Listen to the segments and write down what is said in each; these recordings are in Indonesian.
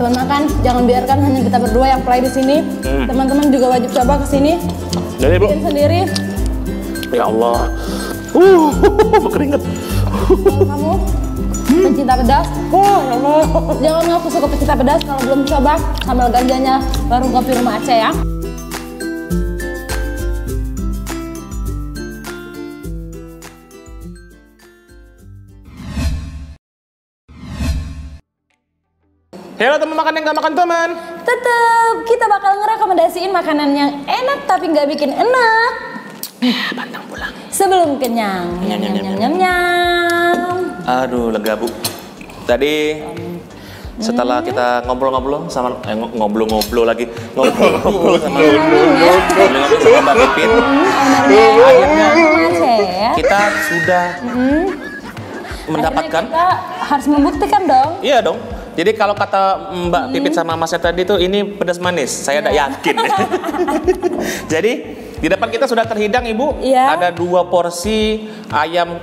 Teman makan, jangan biarkan hanya kita berdua yang play di sini. Teman-teman juga wajib coba ke sini. Jadi Bu. Bikin sendiri. Ya Allah. Berkeringat. Kalau kamu pencinta pedas, Oh ya Allah. jangan ngaku suka pencinta pedas kalau belum coba sambal ganjanya warung kopi Rumah Aceh ya. Halo teman makan yang gak makan teman. Tetep kita bakal ngerekomendasiin makanan yang enak tapi nggak bikin enak. Pantang pulang. Sebelum kenyang. Nyam nyam nyam nyam nyam. Aduh lega Bu. Tadi setelah kita ngobrol-ngobrol sama ngobrol-ngobrol lagi ngobrol-ngobrol sama Mbak Pipit, akhirnya Rumah Aceh ya. kita sudah mendapatkan. Akhirnya kita harus membuktikan dong. Iya dong. Jadi kalau kata Mbak Pipit sama Masnya tadi tuh ini pedas manis, saya tidak yakin. Jadi di depan kita sudah terhidang Ibu, Iya. ada 2 porsi ayam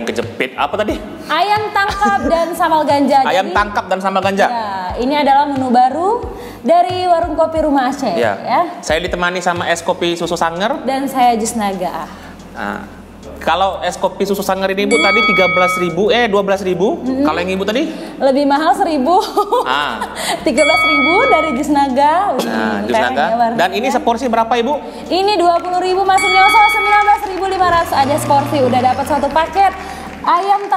kejepit. Apa tadi? Ayam tangkap dan sambal ganja. Ayam Jadi, tangkap dan sambal ganja. ya, ini adalah menu baru dari warung kopi Rumah Aceh Ya. ya. Saya ditemani sama es kopi susu sanger. Dan saya Jus Naga. Nah, kalau es kopi susu sanger ini Ibu tadi 12.000. Kalau yang Ibu tadi? Lebih mahal 1.000. Ah. 13.000 dari Jus Naga. Nah, Jus Naga. Dan ini seporsi berapa Ibu? Ini 20.000 masih nyosor 19.500 aja seporsi. Udah dapat 1 paket ayam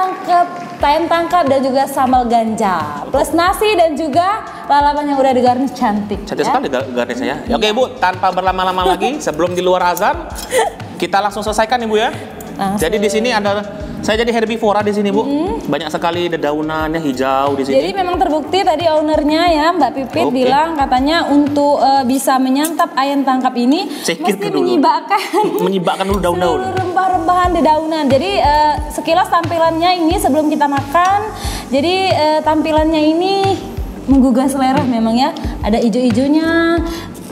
tangkap dan juga sambal ganja. Plus nasi dan juga lalapan yang udah digarnish cantik. Cantik ya. sekali garnisnya ya. Oke Ibu, tanpa berlama-lama lagi sebelum di luar azan, kita langsung selesaikan Ibu ya. Langsung. Jadi di sini ada saya jadi herbivora di sini Bu. Banyak sekali dedaunannya hijau di sini. Jadi memang terbukti tadi ownernya ya Mbak Pipit Oke. bilang katanya untuk bisa menyantap ayam tangkap ini Sikit mesti dulu. menyibakkan dulu daun-daun. seluruh rempah-rempahan di daunan. Jadi sekilas tampilannya ini sebelum kita makan. Jadi tampilannya ini menggugah selera memang ya. Ada ijo-ijonya.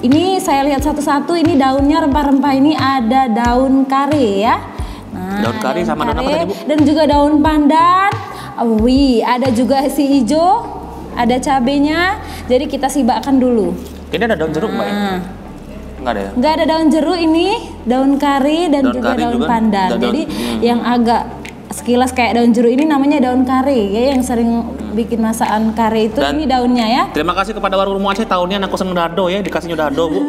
Ini saya lihat satu-satu ini daunnya rempah-rempah ini ada daun kare ya. Nah, Daun kari sama daun apa tadi Bu? dan juga daun pandan. Wih, ada juga si hijau, ada cabenya. Jadi kita sibakkan dulu. Ini ada daun jeruk Mbak ya? Nah, Enggak ada ya? nggak ada daun jeruk ini, daun kari dan Daun juga kari daun juga? pandan. Jadi yang agak sekilas kayak daun jeruk ini namanya daun kari ya, yang sering bikin masakan kari itu. Dan- ini daunnya ya. Terima kasih kepada warung Rumah Aceh tahunnya aku seneng dado ya, dikasihnya dado Bu.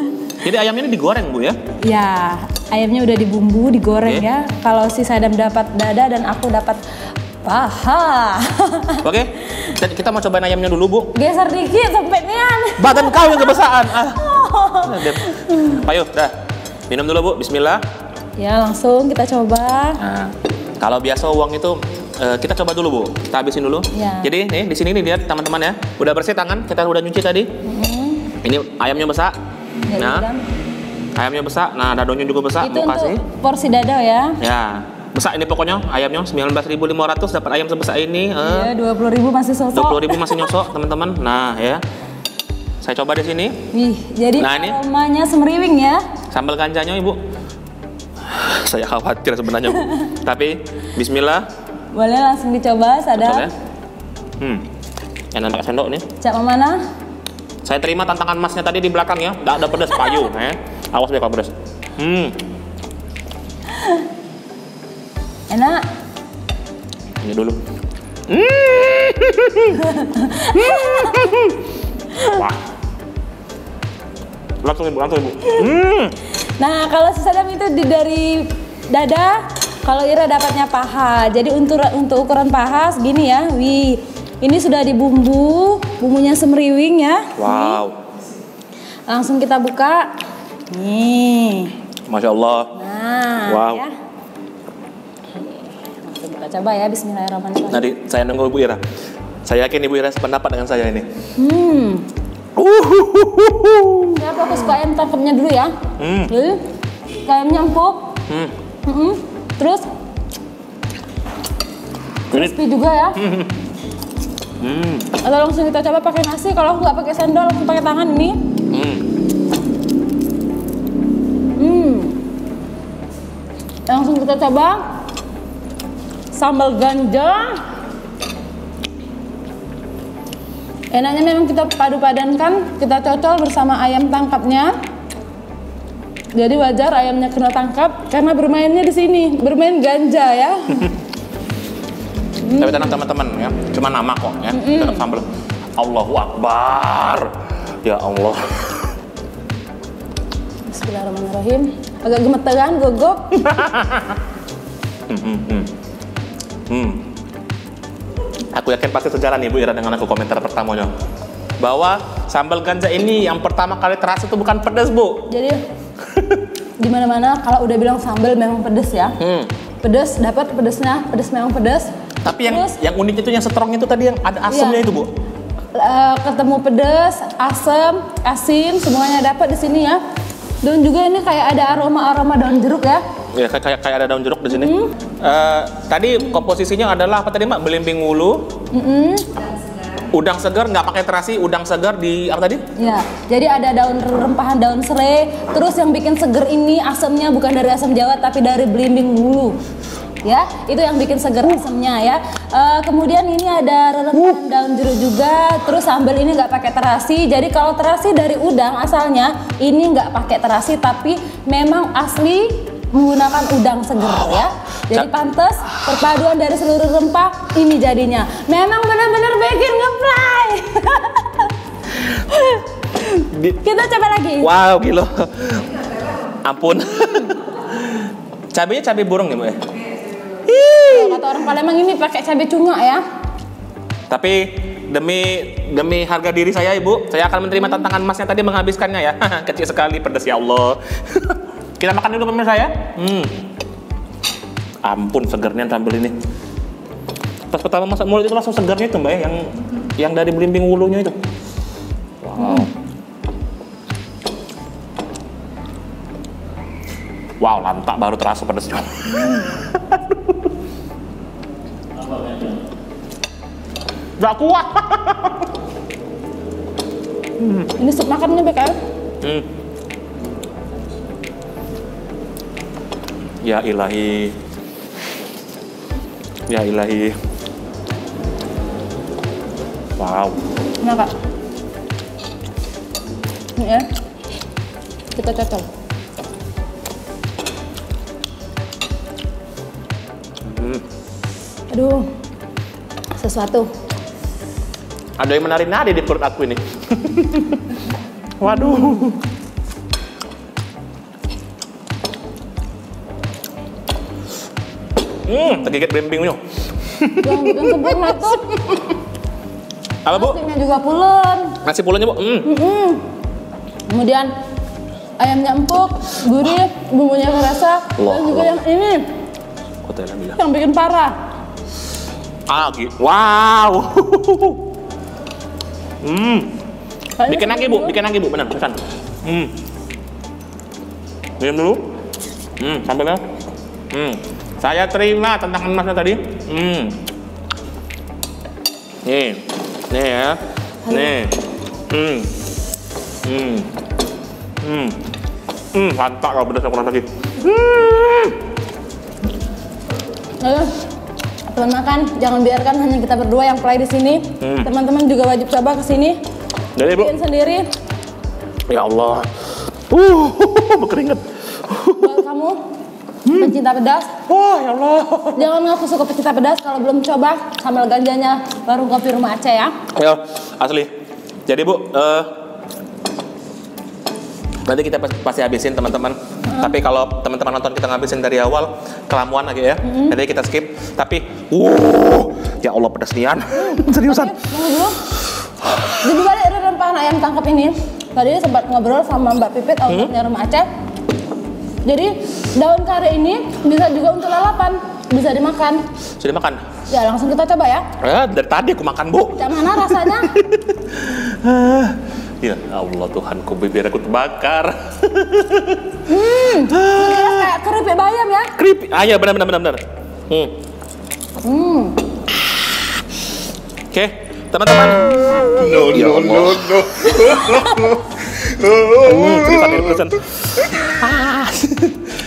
Jadi ayamnya ini digoreng Bu ya? Ya, ayamnya udah dibumbu, digoreng Oke. ya. Kalau si Sadam dapat dada dan aku dapat paha. Oke, dan kita mau cobain ayamnya dulu Bu. Geser dikit sampai nian. Badan kau yang kebesaran. Ayo, dah. Minum dulu Bu, bismillah. Ya, langsung kita coba. Nah, kalau biasa uang itu kita coba dulu Bu. Kita habisin dulu. Ya. Jadi nih di sini nih lihat teman-teman ya. Udah bersih tangan, kita udah nyuci tadi. Ini ayamnya besar. Jadi, Nah, Sadam, ayamnya besar. Nah, dadonya juga besar. itu Mau untuk kasih. porsi dado ya. Ya, besar ini pokoknya ayamnya 19.500 dapat ayam sebesar ini. Iya, 20.000 masih sosok. 20.000 masih nyosok teman-teman. Nah, ya. Saya coba di sini. Wih, jadi Nah, ini. aromanya semeriwing ya. Sambal ganjanya Ibu. Saya khawatir sebenarnya Bu. Tapi bismillah. Boleh langsung dicoba, Coba ya. Sadam. Yang pakai sendok nih. Cak mana? Saya terima tantangan Masnya tadi di belakang ya. Nggak ada pedas payu, Awas deh kalau pedas. Enak. Ini dulu. Wah. Langsung Ibu. Nah, kalau si Sadam itu dari dada, kalau Ira dapatnya paha. Jadi untuk ukuran paha segini ya. Wih, ini sudah dibumbu, bumbunya semeriwing ya. Wow. Langsung kita buka. Nih. Masya Allah. Nah, Wow. ya. Langsung kita coba ya, bismillahirrahmanirrahim. Nanti saya nunggu Ibu Ira. Saya yakin Ibu Ira sependapat dengan saya ini. Saya fokus ke ayam tangkapnya dulu ya. Ayamnya empuk. Terus crispy juga ya. Atau langsung kita coba pakai nasi. Kalau aku nggak pakai sendok, langsung pakai tangan ini. Langsung kita coba sambal ganja. Enaknya memang kita padu-padankan, kita cocol bersama ayam tangkapnya. Jadi wajar ayamnya kena tangkap karena bermainnya di sini, bermain ganja ya. Tapi tenang teman-teman ya, cuma nama kok ya. Tetap sambal. Allahu Akbar. Ya Allah. Bismillahirrahmanirrahim. Agak gemeteran, gogok. Aku yakin pasti sejalan nih Bu Ira dengan aku komentar pertamanya. Bahwa sambal ganja ini yang pertama kali terasa itu bukan pedas Bu. Jadi di mana-mana kalau udah bilang sambal memang pedas ya. Pedas dapat pedasnya, pedas memang pedas. Tapi yang unik itu yang strong itu tadi yang ada asamnya itu Bu. Ketemu pedas, asam, asin semuanya dapat di sini ya. Dan juga ini kayak ada aroma daun jeruk ya. Ya kayak ada daun jeruk di sini. Tadi komposisinya adalah apa tadi Mbak? Belimbing wulu. Udang segar nggak pakai terasi, udang segar di apa tadi? Ya, jadi ada daun rempahan daun serai. Terus yang bikin seger ini asamnya bukan dari asam Jawa tapi dari belimbing wulu. Ya, itu yang bikin seger asamnya ya. Kemudian ini ada rempahan daun jeruk juga. Terus sambal ini nggak pakai terasi. Jadi kalau terasi dari udang asalnya, ini nggak pakai terasi tapi memang asli menggunakan udang seger ya. Jadi pantas perpaduan dari seluruh rempah ini jadinya. Memang benar-benar bikin nge-fly. Kita coba lagi. Wow, gila. Ampun. Cabenya cabai burung nih Bu ya? Kata orang Palembang ini pakai cabai cungak ya. Tapi demi harga diri saya Ibu, saya akan menerima tantangan Masnya tadi menghabiskannya ya. Kecil sekali, pedas ya Allah. Kita makan dulu pemirsa ya. Ampun segernya sambal ini. Pas pertama masak mulut itu langsung segarnya itu Mbak ya, yang dari belimbing wulunya itu. Wow. Wow, lantak baru terasa pedasnya. Gak kuat. Ini sup makannya BKM. Ya ilahi. Ya ilahi. Wow. Nah Kak. Ini ya. Kita cocol. Aduh. Sesuatu. Ada yang menari-nari di perut aku ini. Waduh. Tergigit belimbingnya. Yang bikin sempurna tuh. Apa Bu? Nasinya juga pulen. Nasi pulennya Bu. Kemudian ayamnya empuk, gurih, bumbunya kerasa. Dan juga yang ini, yang bikin parah. Wow. Bikin lagi Bu, benar pesan. Minum dulu. Sambalnya. Saya terima tantangan Masnya tadi. Nih ya. Nih. Mantap kalau pedas kurang lagi. Ayo, teman makan, jangan biarkan hanya kita berdua yang play di sini. Teman-teman juga wajib coba ke sini. Jadi Bu. Bikin sendiri. Ya Allah. Berkeringat. Buat kamu pencinta pedas. Wah, ya Allah. Jangan ngaku suka pencinta pedas kalau belum coba sambal ganjanya warung kopi Rumah Aceh ya. Ya, asli. Jadi Bu, nanti kita pasti habisin teman-teman. Tapi kalau teman-teman nonton kita ngabisin dari awal, kelamuan lagi ya. Jadi kita skip. Tapi, ya Allah pedas nian. Seriusan. Tunggu dulu. Jadi balik rempahan ayam tangkap ini. Tadi sempat ngobrol sama Mbak Pipit, ownernya Rumah Aceh. Jadi daun kare ini bisa juga untuk lalapan, bisa dimakan. Sudah makan? Ya langsung kita coba ya. Dari tadi aku makan Bu. Yang mana rasanya? Ya Allah Tuhanku, bibir aku terbakar. Sekilas kayak keripik bayam ya. Keripik, ya benar. Oke, teman-teman. No. Pesan.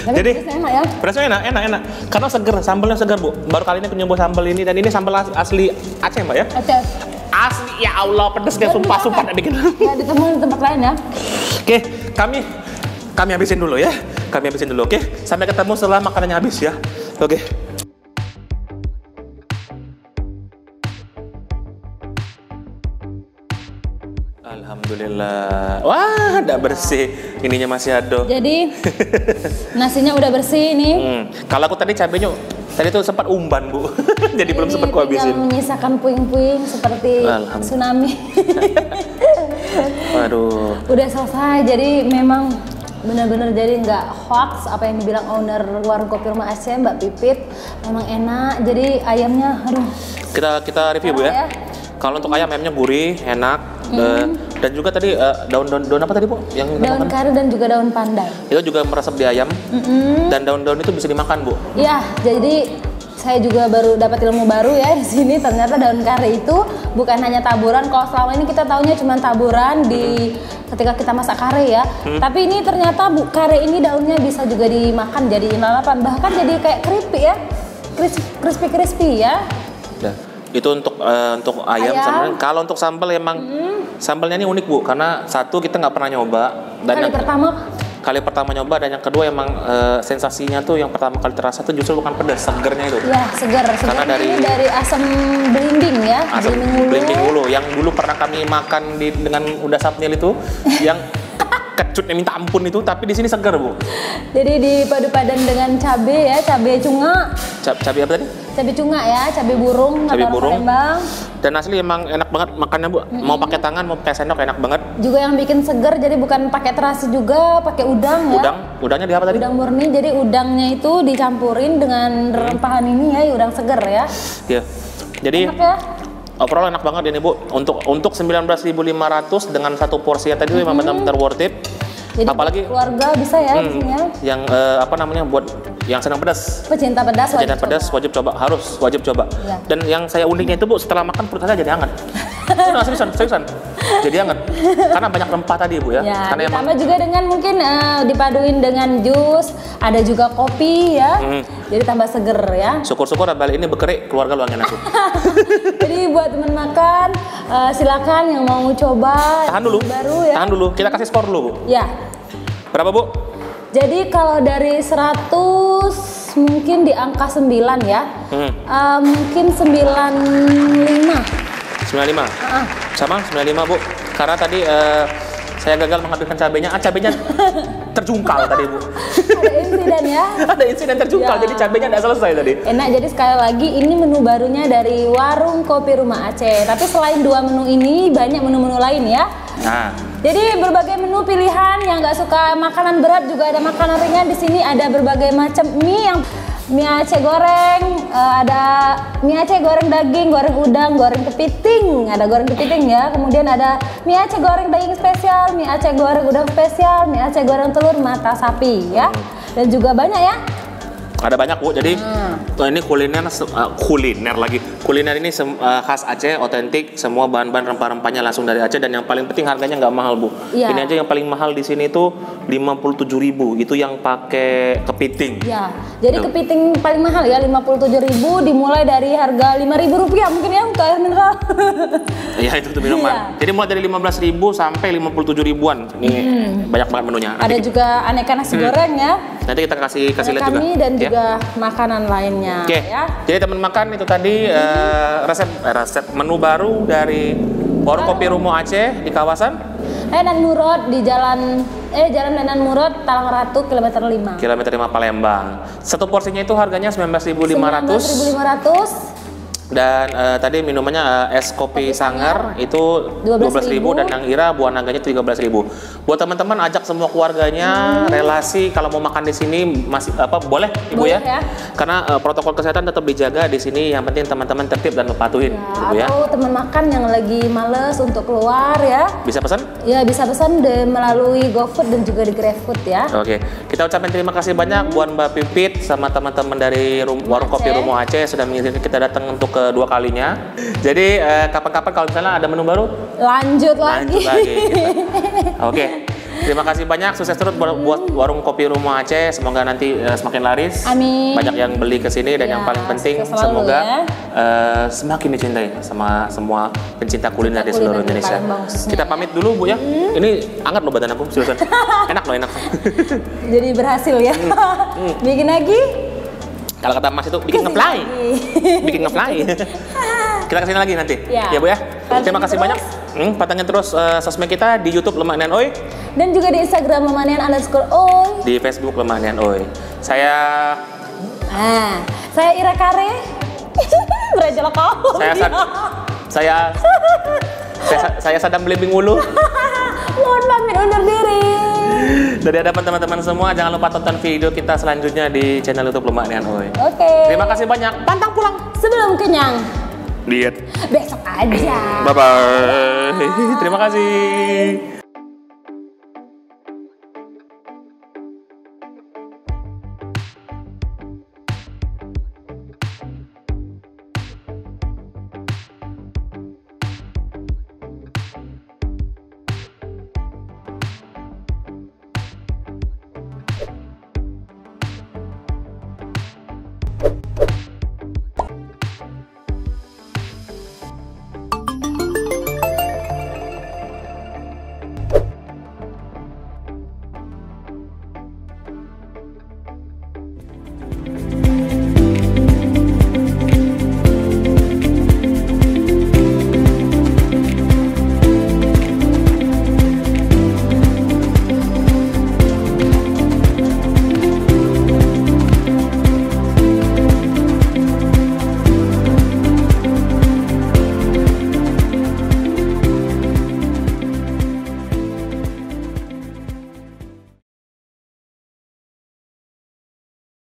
Jadi enak ya. Rasanya enak. Karena segar, sambalnya segar Bu. Baru kali ini aku nyoba sambal ini dan ini sambal asli Aceh Mbak ya. Asli ya Allah pedesnya sumpah nggak bikin. Nggak ditemuin di tempat lain ya. Oke, kami habisin dulu ya. Kami habisin dulu, oke? Sampai ketemu setelah makanannya habis ya. Oke. Alhamdulillah. Wah, udah bersih. Ininya masih ada. Jadi nasinya udah bersih nih. Kalau aku tadi cabenya tadi tuh sempat umban, Bu. Jadi belum sempat ku habisin. Tinggal menyisakan puing-puing seperti tsunami. Waduh. Udah selesai. Jadi memang benar-benar jadi nggak hoax apa yang dibilang owner warung kopi rumah Aceh Mbak Pipit. Memang enak. Jadi ayamnya, aduh. Kita review, Bu ya. Kalau untuk ayamnya gurih, enak. Dan juga tadi daun apa tadi, Bu? Yang daun kari dan juga daun pandan. Itu juga meresap di ayam. Dan daun-daun itu bisa dimakan, Bu. Iya, jadi saya juga baru dapat ilmu baru ya di sini. Ternyata daun kari itu bukan hanya taburan. Kalau selama ini kita taunya cuma taburan di ketika kita masak kare ya. Tapi ini ternyata kare ini daunnya bisa juga dimakan jadi lalapan. Bahkan jadi kayak crispy ya, crispy ya. Itu untuk ayam. Kalau untuk sambal emang sambalnya ini unik, Bu, karena satu kita nggak pernah nyoba dan kali pertama nyoba, dan yang kedua emang sensasinya tuh yang pertama kali terasa tuh justru bukan pedas, segernya itu. Ya, segar. Karena dari asam belimbing ya, belimbing ulu yang dulu pernah kami makan dengan udah sapnil itu yang kecutnya minta ampun itu, tapi di sini segar, Bu. Jadi dipadu-padan dengan cabai ya, cabai cunga. Cabai apa tadi? Cabai cunga ya, cabai burung atau Palembang. Dan asli emang enak banget makannya, Bu. Mau pakai tangan, mau pakai sendok enak banget. Juga yang bikin segar, jadi bukan pakai terasi juga, pakai udang ya. Udangnya di apa tadi? Udang murni, jadi udangnya itu dicampurin dengan rempahan ini ya, udang segar ya. Iya. Jadi enak ya? Overall enak banget ini, Bu. Untuk 19.500 dengan satu porsi ya tadi itu memang benar-benar worth it. Jadi apalagi keluarga bisa ya di sini ya. Yang buat yang senang pedas. Pecinta pedas wajib coba. Ya. Dan yang saya uniknya itu, Bu, setelah makan perut saya jadi hangat. Nah, seriusan. Jadi hangat. Karena banyak rempah tadi, Bu ya. Karena ditambah juga dengan mungkin dipaduin dengan jus, ada juga kopi ya. Jadi tambah seger ya. Syukur-syukur balik ini bekerik keluarga luangin aku. Jadi buat teman makan silakan yang mau coba. Tahan dulu. Baru ya. Tahan dulu. Kita kasih skor dulu, Bu. Ya. Berapa, Bu? Jadi kalau dari 100 mungkin di angka 9 ya. Mungkin 95. 95? Sama 95, Bu. Karena tadi saya gagal menghabiskan cabenya. Cabenya terjungkal tadi, Bu. Ada insiden ya? Ada insiden terjungkal, jadi cabenya tidak selesai tadi. Enak, jadi sekali lagi ini menu barunya dari warung kopi rumah Aceh. Tapi selain 2 menu ini, banyak menu-menu lain ya. Jadi berbagai menu pilihan, yang nggak suka makanan berat juga ada makanan ringan. Di sini ada berbagai macam mie Aceh goreng, ada mie Aceh goreng daging, goreng udang, goreng kepiting, ada goreng kepiting ya. Kemudian ada mie Aceh goreng daging spesial, mie Aceh goreng udang spesial, mie Aceh goreng telur mata sapi ya. Dan juga banyak ya. Ada banyak, Bu. Jadi ini kuliner ini khas Aceh, otentik, semua bahan-bahan rempah-rempahnya langsung dari Aceh, dan yang paling penting harganya nggak mahal, Bu. Ini aja yang paling mahal di sini itu 57.000, itu yang pakai kepiting. Ya, jadi kepiting paling mahal ya 57.000, dimulai dari harga 5.000 rupiah mungkin ya untuk air mineral. Ya itu tuh minuman. Jadi mulai dari 15.000 sampai 57.000-an. Ini banyak banget menunya. Ada juga aneka nasi goreng ya. Nanti kita kasih lihat juga. Dan juga makanan lainnya. Ya. Jadi teman makan itu tadi resep menu baru dari warung kopi Rumah Aceh di kawasan Nenan Murad di Jalan Nenan Murad, Talang Ratu, kilometer 5. Kilometer 5 Palembang. Satu porsinya itu harganya 19.500. 19.500. Dan tadi minumannya es kopi sangar itu 12.000, dan yang ira buah naganya 13.000. Buat teman-teman ajak semua keluarganya, relasi kalau mau makan di sini masih boleh, Ibu ya. Karena protokol kesehatan tetap dijaga di sini. Yang penting teman-teman tertib dan mematuhin, Ibu ya. Atau teman makan yang lagi males untuk keluar ya. Bisa pesan? Ya, bisa pesan melalui GoFood dan juga di GrabFood ya. Oke. Kita ucapkan terima kasih banyak buat Mbak Pipit sama teman-teman dari warung kopi Rumah Aceh sudah mengizinkan kita datang untuk kedua kalinya. Jadi kapan-kapan kalau misalnya ada menu baru, lanjut lagi. Gitu. Oke. Terima kasih banyak, sukses terus buat warung kopi Rumah Aceh. Semoga nanti semakin laris. Amin. Banyak yang beli ke sini dan Ya, yang paling penting sukses selalu semoga ya. semakin dicintai sama semua pencinta kuliner di seluruh kuliner di Indonesia. Palembang khususnya, Kita ya. pamit dulu Bu ya. Ini hangat loh badan aku, seriusan. Enak loh, enak. Jadi berhasil ya. Bikin lagi. Kalau kata Mas itu bikin nge-fly. Bikin nge-fly. Kita kesini lagi nanti. Ya. Bu ya. Pantengin Terima kasih terus. banyak. Pantengin terus sosmed kita di YouTube Lemak Nian Oi, Dan juga di Instagram lemanian_oi. di Facebook Lemak Nian Oi. Saya Ira Kare. Berajal kau. saya Sadam Belimbing Ulu. Mohon pamit undur diri. Dari hadapan teman-teman semua, jangan lupa tonton video kita selanjutnya di channel YouTube Lemak Nian Oi. Oke. Terima kasih banyak. Pantang pulang. Sebelum kenyang, Diet. besok aja. Bye bye. Terima kasih.